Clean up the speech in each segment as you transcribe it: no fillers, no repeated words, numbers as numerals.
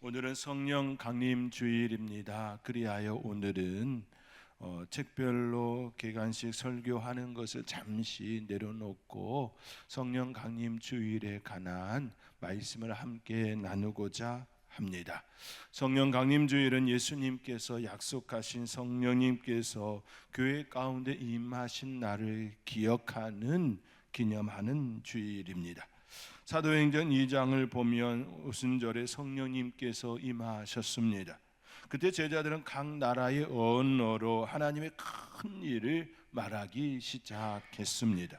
오늘은 성령 강림 주일입니다. 그리하여 오늘은 책별로 개관식 설교하는 것을 잠시 내려놓고 성령 강림 주일에 관한 말씀을 함께 나누고자 합니다. 성령 강림 주일은 예수님께서 약속하신 성령님께서 교회 가운데 임하신 날을 기념하는 주일입니다. 사도행전 2장을 보면 오순절에 성령님께서 임하셨습니다. 그때 제자들은 각 나라의 언어로 하나님의 큰 일을 말하기 시작했습니다.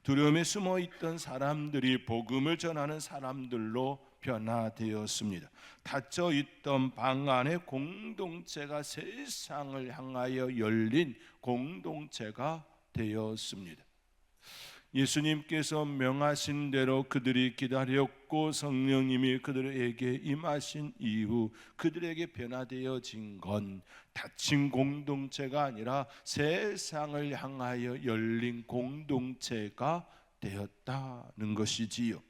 두려움에 숨어있던 사람들이 복음을 전하는 사람들로 변화되었습니다. 닫혀있던 방 안에 공동체가 세상을 향하여 열린 공동체가 되었습니다. 예수님께서 명하신 대로 그들이 기다렸고 성령님이 그들에게 임하신 이후 그들에게 변화되어진 건 닫힌 공동체가 아니라 세상을 향하여 열린 공동체가 되었다는 것이지요.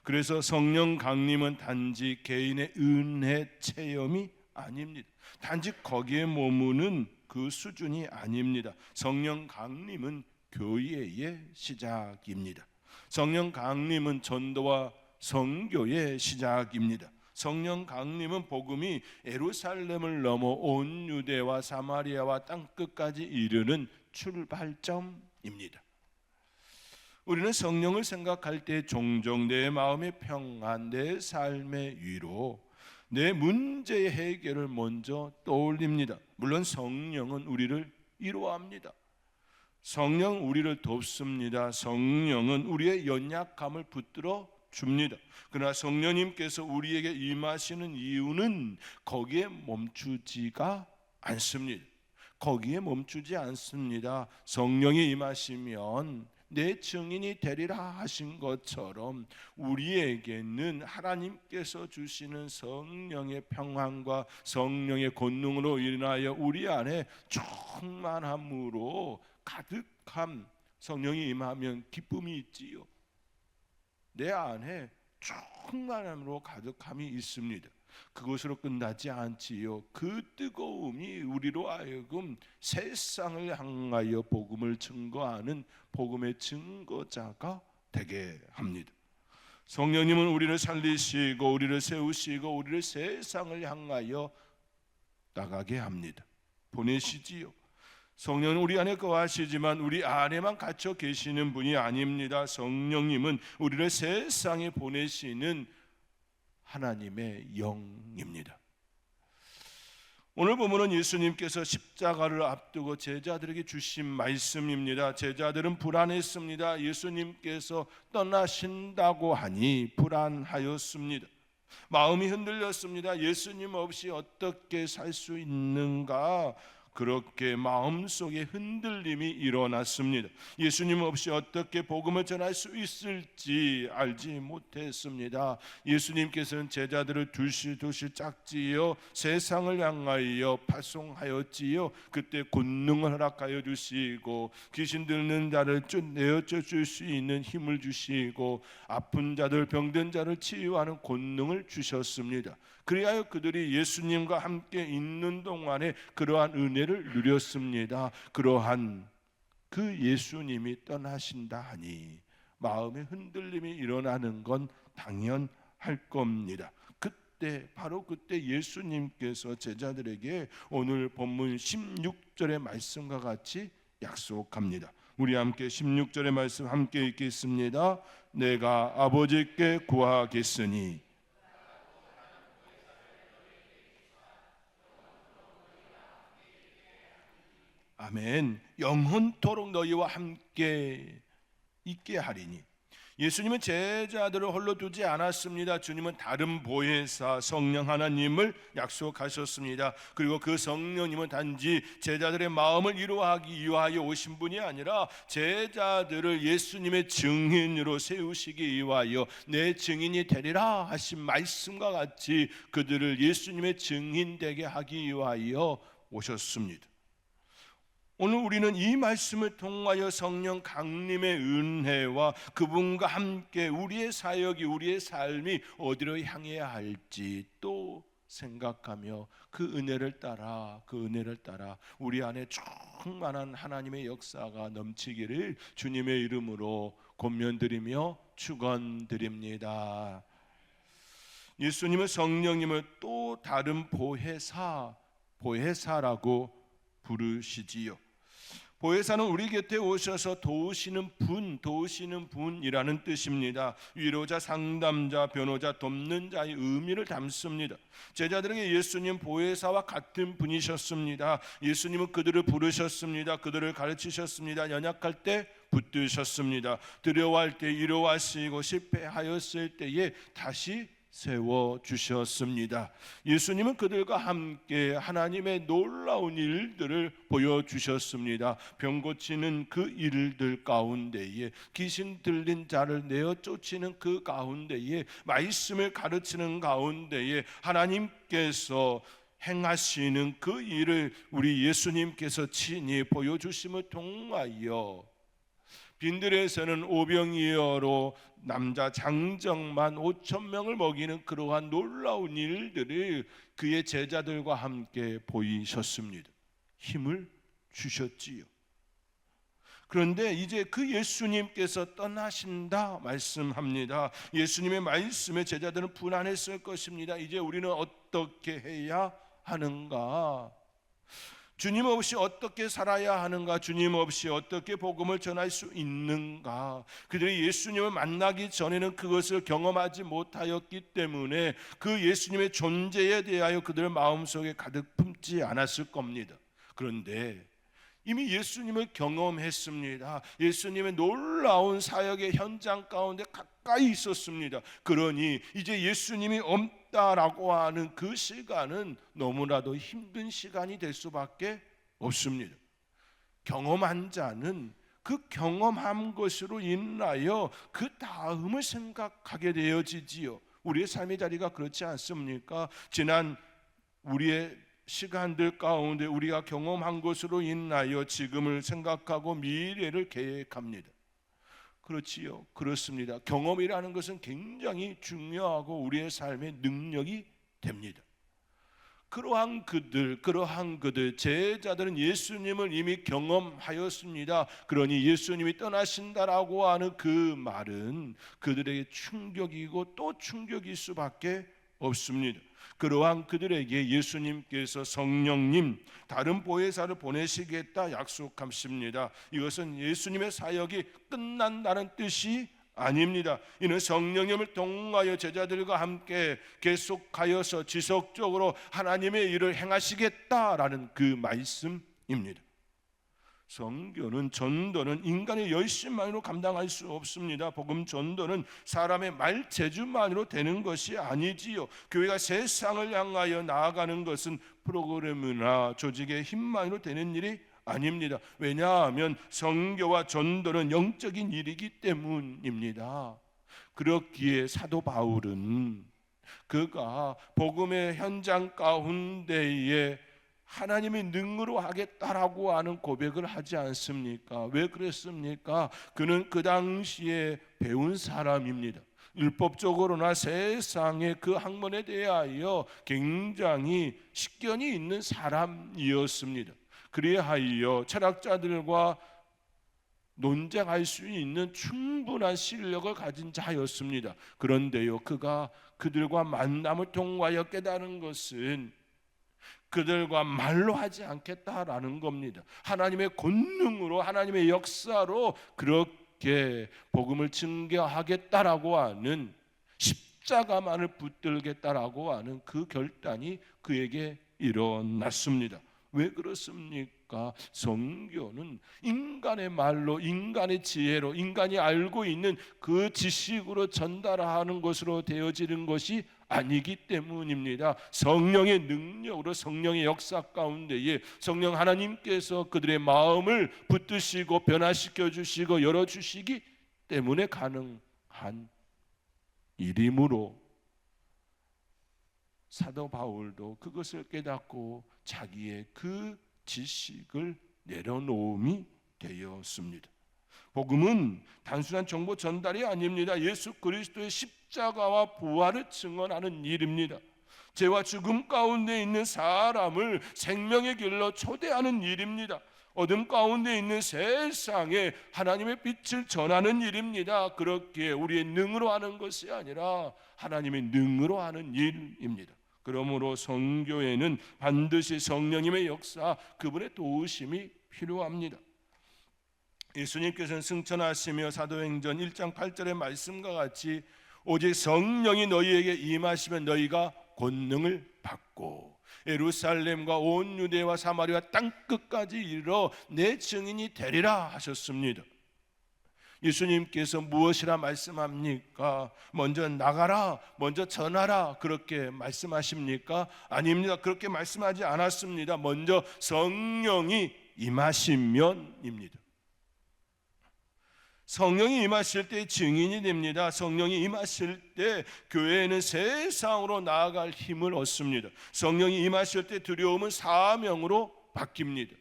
그래서 성령 강림은 단지 개인의 은혜 체험이 아닙니다. 단지 거기에 머무는 그 수준이 아닙니다. 성령 강림은 교회의 시작입니다. 성령 강림은 전도와 선교의 시작입니다. 성령 강림은 복음이 예루살렘을 넘어 온 유대와 사마리아와 땅끝까지 이르는 출발점입니다. 우리는 성령을 생각할 때 종종 내 마음의 평안, 내 삶의 위로, 내 문제의 해결을 먼저 떠올립니다. 물론 성령은 우리를 위로합니다. 성령 우리를 돕습니다. 성령은 우리의 연약함을 붙들어 줍니다. 그러나 성령님께서 우리에게 임하시는 이유는 거기에 멈추지가 않습니다. 거기에 멈추지 않습니다. 성령이 임하시면 내 증인이 되리라 하신 것처럼 우리에게는 하나님께서 주시는 성령의 평안과 성령의 권능으로 인하여 우리 안에 충만함으로 가득한 성령이 임하면 기쁨이 있지요. 내 안에 충만함으로 가득함이 있습니다. 그것으로 끝나지 않지요. 그 뜨거움이 우리로 하여금 세상을 향하여 복음을 증거하는 복음의 증거자가 되게 합니다. 성령님은 우리를 살리시고 우리를 세우시고 우리를 세상을 향하여 나가게 합니다. 보내시지요. 성령은 우리 안에 거하시지만 우리 안에만 갇혀 계시는 분이 아닙니다. 성령님은 우리를 세상에 보내시는 하나님의 영입니다. 오늘 본문은 예수님께서 십자가를 앞두고 제자들에게 주신 말씀입니다. 제자들은 불안했습니다. 예수님께서 떠나신다고 하니 불안하였습니다. 마음이 흔들렸습니다. 예수님 없이 어떻게 살 수 있는가? 그렇게 마음속에 흔들림이 일어났습니다. 예수님 없이 어떻게 복음을 전할 수 있을지 알지 못했습니다. 예수님께서는 제자들을 둘씩 짝지어 세상을 향하여 파송하였지요. 그때 권능을 허락하여 주시고 귀신 들는 자를 내어줘 줄 수 있는 힘을 주시고 아픈 자들 병든 자를 치유하는 권능을 주셨습니다. 그리하여 그들이 예수님과 함께 있는 동안에 그러한 은혜를 누렸습니다. 그러한 그 예수님이 떠나신다 하니 마음의 흔들림이 일어나는 건 당연할 겁니다. 바로 그때 예수님께서 제자들에게 오늘 본문 16절의 말씀과 같이 약속합니다. 우리 함께 16절의 말씀 함께 읽겠습니다. 내가 아버지께 구하겠으니 아멘. 영원토록 너희와 함께 있게 하리니. 예수님은 제자들을 홀로 두지 않았습니다. 주님은 다른 보혜사 성령 하나님을 약속하셨습니다. 그리고 그 성령님은 단지 제자들의 마음을 위로하기 위하여 오신 분이 아니라 제자들을 예수님의 증인으로 세우시기 위하여 내 증인이 되리라 하신 말씀과 같이 그들을 예수님의 증인 되게 하기 위하여 오셨습니다. 오늘 우리는 이 말씀을 통하여 성령 강림의 은혜와 그분과 함께 우리의 사역이 우리의 삶이 어디로 향해야 할지 또 생각하며 그 은혜를 따라 우리 안에 충만한 하나님의 역사가 넘치기를 주님의 이름으로 권면드리며 축원드립니다. 예수님은 성령님을 또 다른 보혜사라고 부르시지요. 보혜사는 우리 곁에 오셔서 도우시는 분이라는 뜻입니다. 위로자, 상담자, 변호자, 돕는 자의 의미를 담습니다. 제자들에게 예수님 보혜사와 같은 분이셨습니다. 예수님은 그들을 부르셨습니다. 그들을 가르치셨습니다. 연약할 때 붙드셨습니다. 두려워할 때 위로하시고 실패하였을 때에 다시 세워주셨습니다. 예수님은 그들과 함께 하나님의 놀라운 일들을 보여주셨습니다. 병 고치는 그 일들 가운데에, 귀신 들린 자를 내어 쫓는 그 가운데에, 말씀을 가르치는 가운데에 하나님께서 행하시는 그 일을 우리 예수님께서 친히 보여주심을 통하여 빈들에서는 오병이어로 남자 장정만 5,000명을 먹이는 그러한 놀라운 일들을 그의 제자들과 함께 보이셨습니다. 힘을 주셨지요. 그런데 이제 그 예수님께서 떠나신다 말씀합니다. 예수님의 말씀에 제자들은 불안했을 것입니다. 이제 우리는 어떻게 해야 하는가? 주님 없이 어떻게 살아야 하는가? 주님 없이 어떻게 복음을 전할 수 있는가? 그들이 예수님을 만나기 전에는 그것을 경험하지 못하였기 때문에 그 예수님의 존재에 대하여 그들 마음속에 가득 품지 않았을 겁니다. 그런데 이미 예수님을 경험했습니다. 예수님의 놀라운 사역의 현장 가운데 가까이 있었습니다. 그러니 이제 예수님이 없다라고 하는 그 시간은 너무나도 힘든 시간이 될 수밖에 없습니다. 경험한 자는 그 경험한 것으로 인하여 그 다음을 생각하게 되어지지요. 우리의 삶의 자리가 그렇지 않습니까? 지난 우리의 시간들 가운데 우리가 경험한 것으로 인하여 지금을 생각하고 미래를 계획합니다. 그렇지요. 그렇습니다. 경험이라는 것은 굉장히 중요하고 우리의 삶의 능력이 됩니다. 그러한 그들 제자들은 예수님을 이미 경험하였습니다. 그러니 예수님이 떠나신다라고 하는 그 말은 그들에게 충격이고 또 충격일 수밖에 없습니다. 그러한 그들에게 예수님께서 성령님, 다른 보혜사를 보내시겠다 약속하십니다. 이것은 예수님의 사역이 끝난다는 뜻이 아닙니다. 이는 성령님을 통하여 제자들과 함께 계속하여서 지속적으로 하나님의 일을 행하시겠다라는 그 말씀입니다. 선교는, 전도는 인간의 열심만으로 감당할 수 없습니다. 복음 전도는 사람의 말재주만으로 되는 것이 아니지요. 교회가 세상을 향하여 나아가는 것은 프로그램이나 조직의 힘만으로 되는 일이 아닙니다. 왜냐하면 선교와 전도는 영적인 일이기 때문입니다. 그렇기에 사도 바울은 그가 복음의 현장 가운데에 하나님의 능으로 하겠다라고 하는 고백을 하지 않습니까? 왜 그랬습니까? 그는 그 당시에 배운 사람입니다. 율법적으로나 세상의 그 학문에 대하여 굉장히 식견이 있는 사람이었습니다. 그리하여 철학자들과 논쟁할 수 있는 충분한 실력을 가진 자였습니다. 그런데요, 그가 그들과 만남을 통하여 깨달은 것은 그들과 말로 하지 않겠다라는 겁니다. 하나님의 권능으로, 하나님의 역사로 그렇게 복음을 증거하겠다라고 하는, 십자가만을 붙들겠다라고 하는 그 결단이 그에게 일어났습니다. 왜 그렇습니까? 선교는 인간의 말로, 인간의 지혜로, 인간이 알고 있는 그 지식으로 전달하는 것으로 되어지는 것이 아니기 때문입니다. 성령의 능력으로, 성령의 역사 가운데에 성령 하나님께서 그들의 마음을 붙드시고 변화시켜 주시고 열어주시기 때문에 가능한 일이므로 사도 바울도 그것을 깨닫고 자기의 그 지식을 내려놓음이 되었습니다. 복음은 단순한 정보 전달이 아닙니다. 예수 그리스도의 십자가와 부활을 증언하는 일입니다. 죄와 죽음 가운데 있는 사람을 생명의 길로 초대하는 일입니다. 어둠 가운데 있는 세상에 하나님의 빛을 전하는 일입니다. 그렇게 우리의 능으로 하는 것이 아니라 하나님의 능으로 하는 일입니다. 그러므로 선교에는 반드시 성령님의 역사, 그분의 도우심이 필요합니다. 예수님께서는 승천하시며 사도행전 1장 8절의 말씀과 같이 오직 성령이 너희에게 임하시면 너희가 권능을 받고 예루살렘과 온 유대와 사마리아 땅끝까지 이르러 내 증인이 되리라 하셨습니다. 예수님께서 무엇이라 말씀합니까? 먼저 나가라, 먼저 전하라 그렇게 말씀하십니까? 아닙니다. 그렇게 말씀하지 않았습니다. 먼저 성령이 임하시면입니다. 성령이 임하실 때 증인이 됩니다. 성령이 임하실 때 교회는 세상으로 나아갈 힘을 얻습니다. 성령이 임하실 때 두려움은 사명으로 바뀝니다.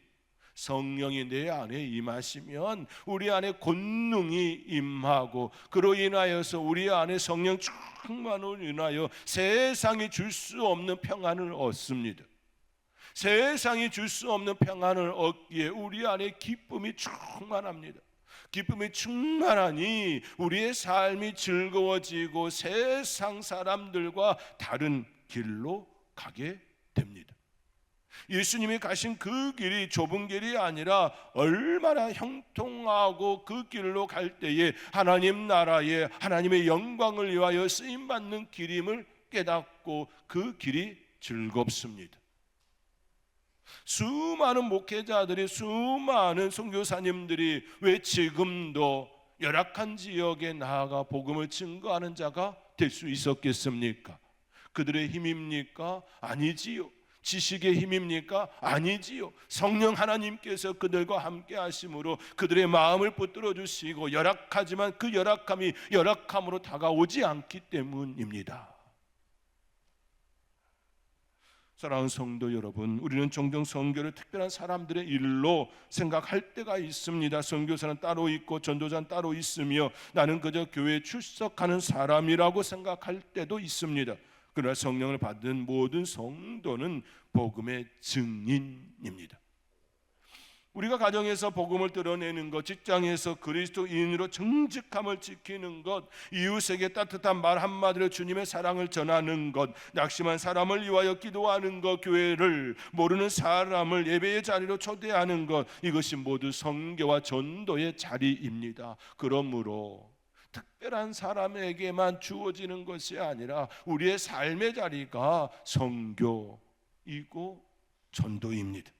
성령이 내 안에 임하시면 우리 안에 권능이 임하고 그로 인하여서 우리 안에 성령 충만으로 인하여 세상이 줄 수 없는 평안을 얻습니다. 세상이 줄 수 없는 평안을 얻기에 우리 안에 기쁨이 충만합니다. 기쁨이 충만하니 우리의 삶이 즐거워지고 세상 사람들과 다른 길로 가게 됩니다. 예수님이 가신 그 길이 좁은 길이 아니라 얼마나 형통하고 그 길로 갈 때에 하나님 나라에 하나님의 영광을 위하여 쓰임받는 길임을 깨닫고 그 길이 즐겁습니다. 수많은 목회자들이, 수많은 선교사님들이 왜 지금도 열악한 지역에 나아가 복음을 증거하는 자가 될 수 있었겠습니까? 그들의 힘입니까? 아니지요. 지식의 힘입니까? 아니지요. 성령 하나님께서 그들과 함께 하심으로 그들의 마음을 붙들어 주시고 열악하지만 그 열악함이 열악함으로 다가오지 않기 때문입니다. 사랑하는 성도 여러분, 우리는 종종 선교를 특별한 사람들의 일로 생각할 때가 있습니다. 선교사는 따로 있고 전도자는 따로 있으며 나는 그저 교회에 출석하는 사람이라고 생각할 때도 있습니다. 그러나 성령을 받은 모든 성도는 복음의 증인입니다. 우리가 가정에서 복음을 드러내는 것, 직장에서 그리스도인으로 정직함을 지키는 것, 이웃에게 따뜻한 말 한마디로 주님의 사랑을 전하는 것, 낙심한 사람을 위하여 기도하는 것, 교회를 모르는 사람을 예배의 자리로 초대하는 것, 이것이 모두 선교와 전도의 자리입니다. 그러므로 특별한 사람에게만 주어지는 것이 아니라 우리의 삶의 자리가 선교이고 전도입니다.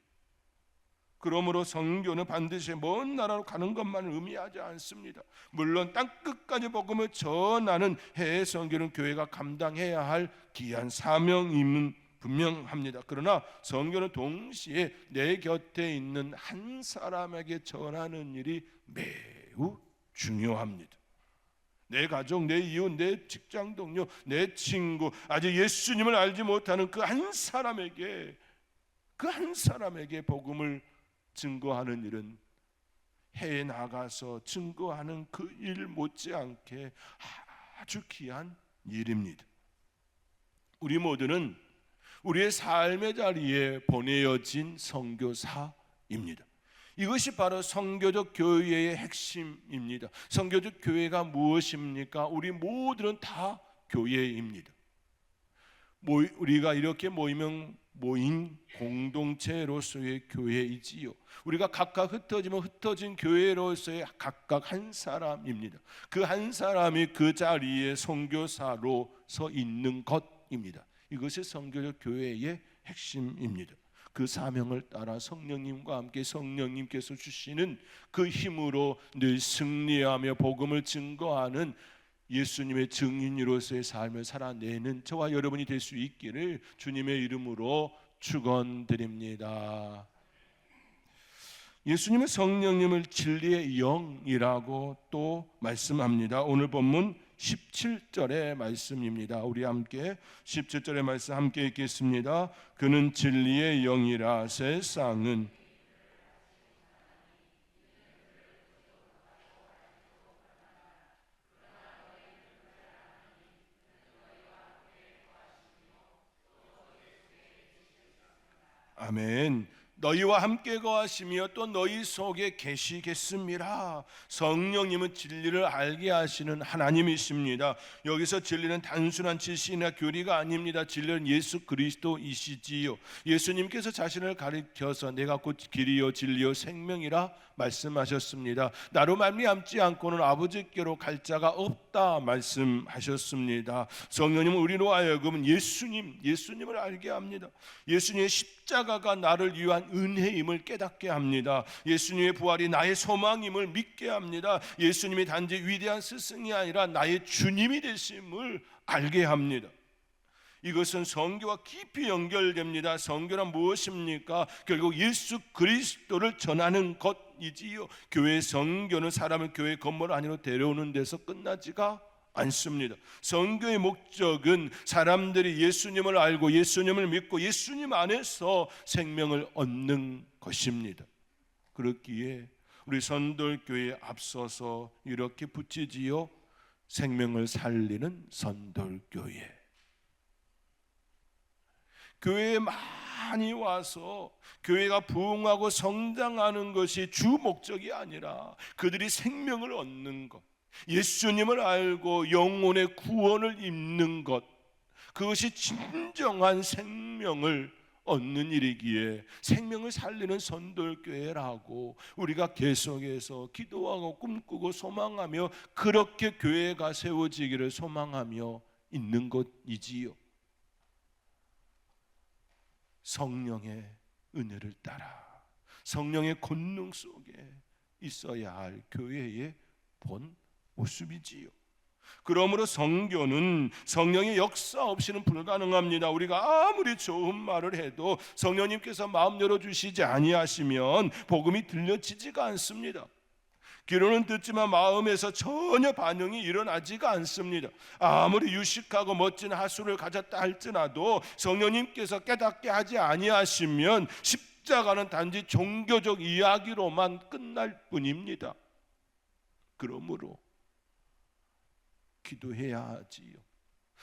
그러므로 선교는 반드시 먼 나라로 가는 것만을 의미하지 않습니다. 물론 땅끝까지 복음을 전하는 해외 선교는 교회가 감당해야 할 귀한 사명임은 분명합니다. 그러나 선교는 동시에 내 곁에 있는 한 사람에게 전하는 일이 매우 중요합니다. 내 가족, 내 이웃, 내 직장 동료, 내 친구, 아직 예수님을 알지 못하는 그 한 사람에게 복음을 증거하는 일은 해외에 나가서 증거하는 그 일 못지않게 아주 귀한 일입니다. 우리 모두는 우리의 삶의 자리에 보내어진 선교사입니다. 이것이 바로 선교적 교회의 핵심입니다. 선교적 교회가 무엇입니까? 우리 모두는 다 교회입니다. 우리가 이렇게 모인 공동체로서의 교회이지요. 우리가 각각 흩어지면 흩어진 교회로서의 각각 한 사람입니다. 그 한 사람이 그 자리에 선교사로 서 있는 것입니다. 이것이 선교적 교회의 핵심입니다. 그 사명을 따라 성령님과 함께 성령님께서 주시는 그 힘으로 늘 승리하며 복음을 증거하는 예수님의 증인으로서의 삶을 살아내는 저와 여러분이 될 수 있기를 주님의 이름으로 축원드립니다. 예수님은 성령님을 진리의 영이라고 또 말씀합니다. 오늘 본문 17절의 말씀입니다. 우리 함께 17절의 말씀 함께 읽겠습니다. 그는 진리의 영이라 세상은 아멘. 너희와 함께 거하시며 또 너희 속에 계시겠습니다. 성령님은 진리를 알게 하시는 하나님이십니다. 여기서 진리는 단순한 지식이나 교리가 아닙니다. 진리는 예수 그리스도이시지요. 예수님께서 자신을 가리켜서 내가 곧 길이요 진리요 생명이라 말씀하셨습니다. 나로 말미암지 않고는 아버지께로 갈 자가 없다 말씀하셨습니다. 성령님은 우리로 하여금 예수님을 알게 합니다. 예수님의 십자가가 나를 위한 은혜임을 깨닫게 합니다. 예수님의 부활이 나의 소망임을 믿게 합니다. 예수님이 단지 위대한 스승이 아니라 나의 주님이 되심을 알게 합니다. 이것은 성교와 깊이 연결됩니다. 성교란 무엇입니까? 결국 예수 그리스도를 전하는 것이지요. 교회 성교는 사람을 교회 건물 안으로 데려오는 데서 끝나지가 않습니다. 성교의 목적은 사람들이 예수님을 알고 예수님을 믿고 예수님 안에서 생명을 얻는 것입니다. 그렇기에 우리 선돌교회에 앞서서 이렇게 붙이지요. 생명을 살리는 선돌교회. 교회에 많이 와서 교회가 부흥하고 성장하는 것이 주 목적이 아니라 그들이 생명을 얻는 것, 예수님을 알고 영혼의 구원을 입는 것, 그것이 진정한 생명을 얻는 일이기에 생명을 살리는 선돌교회라고 우리가 계속해서 기도하고 꿈꾸고 소망하며 그렇게 교회가 세워지기를 소망하며 있는 것이지요. 성령의 은혜를 따라 성령의 권능 속에 있어야 할 교회의 본 모습이지요. 그러므로 성교는 성령의 역사 없이는 불가능합니다. 우리가 아무리 좋은 말을 해도 성령님께서 마음 열어주시지 아니하시면 복음이 들려지지가 않습니다. 귀로는 듣지만 마음에서 전혀 반응이 일어나지가 않습니다. 아무리 유식하고 멋진 하수를 가졌다 할지라도 성령님께서 깨닫게 하지 아니하시면 십자가는 단지 종교적 이야기로만 끝날 뿐입니다. 그러므로 기도해야 하지요.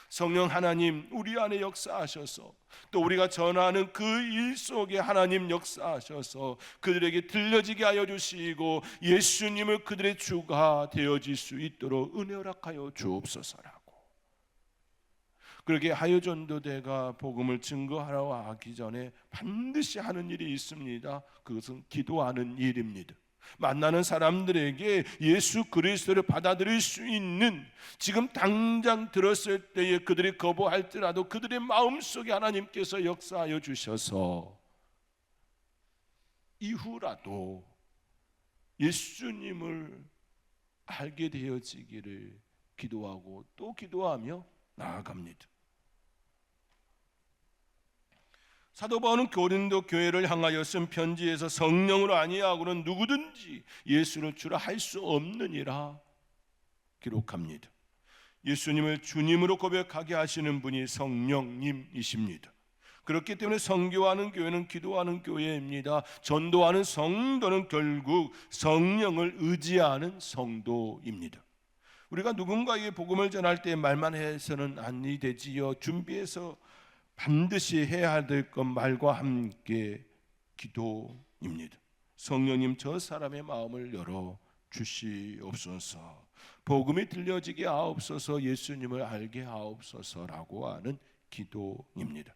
성령 하나님 우리 안에 역사하셔서 또 우리가 전하는 그 일 속에 하나님 역사하셔서 그들에게 들려지게 하여 주시고 예수님을 그들의 주가 되어질 수 있도록 은혜 허락하여 주옵소서라고. 그렇게 하여 전도대가 복음을 증거하러 하기 전에 반드시 하는 일이 있습니다. 그것은 기도하는 일입니다. 만나는 사람들에게 예수 그리스도를 받아들일 수 있는, 지금 당장 들었을 때에 그들이 거부할지라도 그들의 마음속에 하나님께서 역사하여 주셔서 이후라도 예수님을 알게 되어지기를 기도하고 또 기도하며 나아갑니다. 사도 바울은 고린도 교회를 향하여 쓴 편지에서 성령으로 아니하고는 누구든지 예수를 주라 할 수 없느니라 기록합니다. 예수님을 주님으로 고백하게 하시는 분이 성령님이십니다. 그렇기 때문에 선교하는 교회는 기도하는 교회입니다. 전도하는 성도는 결국 성령을 의지하는 성도입니다. 우리가 누군가에게 복음을 전할 때 말만 해서는 아니 되지요. 준비해서 반드시 해야 될 것 말과 함께 기도입니다. 성령님 저 사람의 마음을 열어 주시옵소서. 복음이 들려지게 하옵소서. 예수님을 알게 하옵소서라고 하는 기도입니다.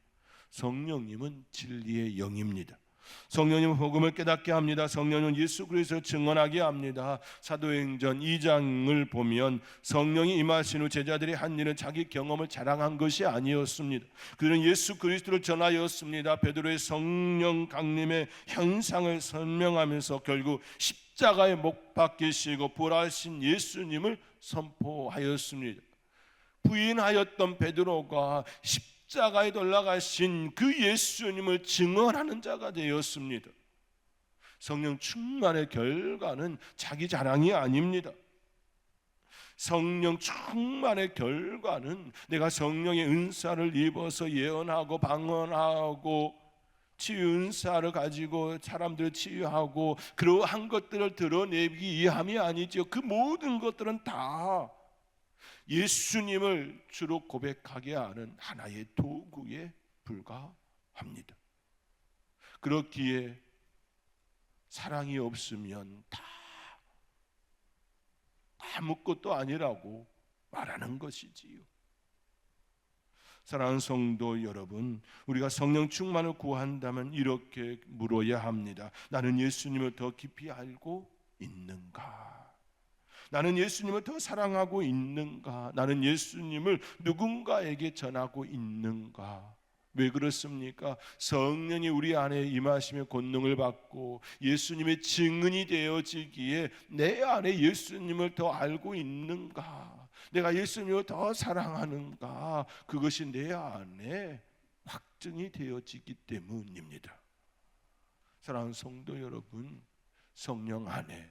성령님은 진리의 영입니다. 성령님은 복음을 깨닫게 합니다. 성령은 예수 그리스도를 증언하게 합니다. 사도행전 2장을 보면 성령이 임하신 후 제자들이 한 일은 자기 경험을 자랑한 것이 아니었습니다. 그들은 예수 그리스도를 전하였습니다. 베드로의 성령 강림의 현상을 설명하면서 결국 십자가에 못 박히시고 부활하신 예수님을 선포하였습니다. 부인하였던 베드로가 십자가에 돌아가신 그 예수님을 증언하는 자가 되었습니다. 성령 충만의 결과는 자기 자랑이 아닙니다. 성령 충만의 결과는 내가 성령의 은사를 입어서 예언하고 방언하고 치유 은사를 가지고 사람들을 치유하고 그러한 것들을 드러내기 위함이 아니죠. 그 모든 것들은 다 예수님을 주로 고백하게 하는 하나의 도구에 불과합니다. 그렇기에 사랑이 없으면 다 아무것도 아니라고 말하는 것이지요. 사랑하는 성도 여러분, 우리가 성령 충만을 구한다면 이렇게 물어야 합니다. 나는 예수님을 더 깊이 알고 있는가? 나는 예수님을 더 사랑하고 있는가? 나는 예수님을 누군가에게 전하고 있는가? 왜 그렇습니까? 성령이 우리 안에 임하시며 권능을 받고 예수님의 증인이 되어지기에 내 안에 예수님을 더 알고 있는가? 내가 예수님을 더 사랑하는가? 그것이 내 안에 확증이 되어지기 때문입니다. 사랑하는 성도 여러분, 성령 안에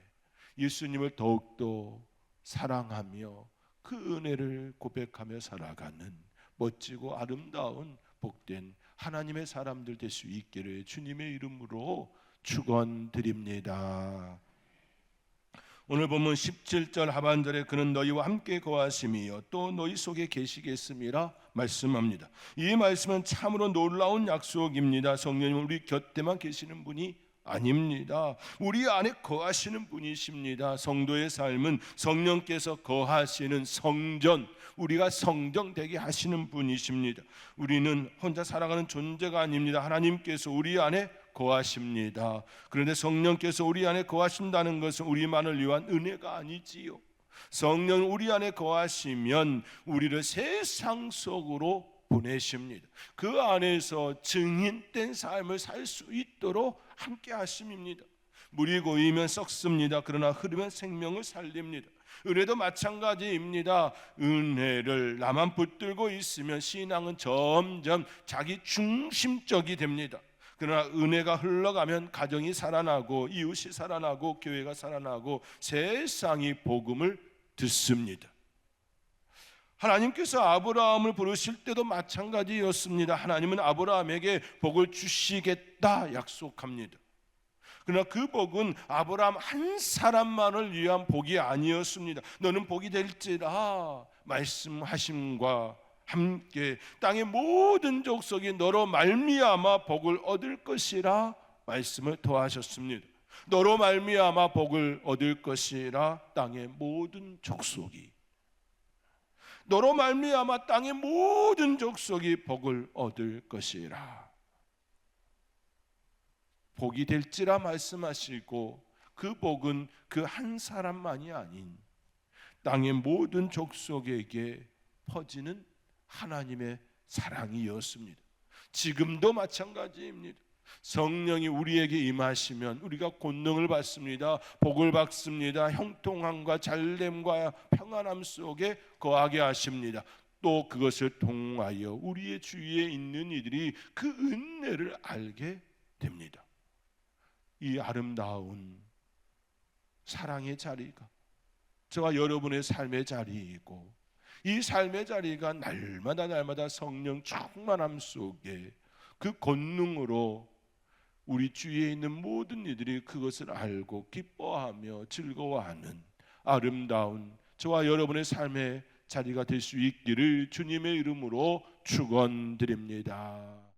예수님을 더욱더 사랑하며 그 은혜를 고백하며 살아가는 멋지고 아름다운 복된 하나님의 사람들 될 수 있기를 주님의 이름으로 축원드립니다. 오늘 본문 17절 하반절에 그는 너희와 함께 거하심이요 또 너희 속에 계시겠음이라 말씀합니다. 이 말씀은 참으로 놀라운 약속입니다. 성령님은 우리 곁에만 계시는 분이 아닙니다. 우리 안에 거하시는 분이십니다. 성도의 삶은 성령께서 거하시는 성전, 우리가 성정되게 하시는 분이십니다. 우리는 혼자 살아가는 존재가 아닙니다. 하나님께서 우리 안에 거하십니다. 그런데 성령께서 우리 안에 거하신다는 것은 우리만을 위한 은혜가 아니지요. 성령 우리 안에 거하시면 우리를 세상 속으로 보내십니다. 그 안에서 증인된 삶을 살 수 있도록 함께 하심입니다. 물이 고이면 썩습니다. 그러나 흐르면 생명을 살립니다. 은혜도 마찬가지입니다. 은혜를 나만 붙들고 있으면 신앙은 점점 자기 중심적이 됩니다. 그러나 은혜가 흘러가면 가정이 살아나고 이웃이 살아나고 교회가 살아나고 세상이 복음을 듣습니다. 하나님께서 아브라함을 부르실 때도 마찬가지였습니다. 하나님은 아브라함에게 복을 주시겠다 약속합니다. 그러나 그 복은 아브라함 한 사람만을 위한 복이 아니었습니다. 너는 복이 될지라 말씀하심과 함께 땅의 모든 족속이 너로 말미암아 복을 얻을 것이라 말씀을 더하셨습니다. 너로 말미암아 복을 얻을 것이라 땅의 모든 족속이, 너로 말미암아 땅의 모든 족속이 복을 얻을 것이라. 복이 될지라 말씀하시고 그 복은 그 한 사람만이 아닌 땅의 모든 족속에게 퍼지는 하나님의 사랑이었습니다. 지금도 마찬가지입니다. 성령이 우리에게 임하시면 우리가 권능을 받습니다. 복을 받습니다. 형통함과 잘됨과 평안함 속에 거하게 하십니다. 또 그것을 통하여 우리의 주위에 있는 이들이 그 은혜를 알게 됩니다. 이 아름다운 사랑의 자리가 저와 여러분의 삶의 자리이고, 이 삶의 자리가 날마다 성령 충만함 속에 그 권능으로 우리 주위에 있는 모든 이들이 그것을 알고 기뻐하며 즐거워하는 아름다운 저와 여러분의 삶의 자리가 될 수 있기를 주님의 이름으로 축원드립니다.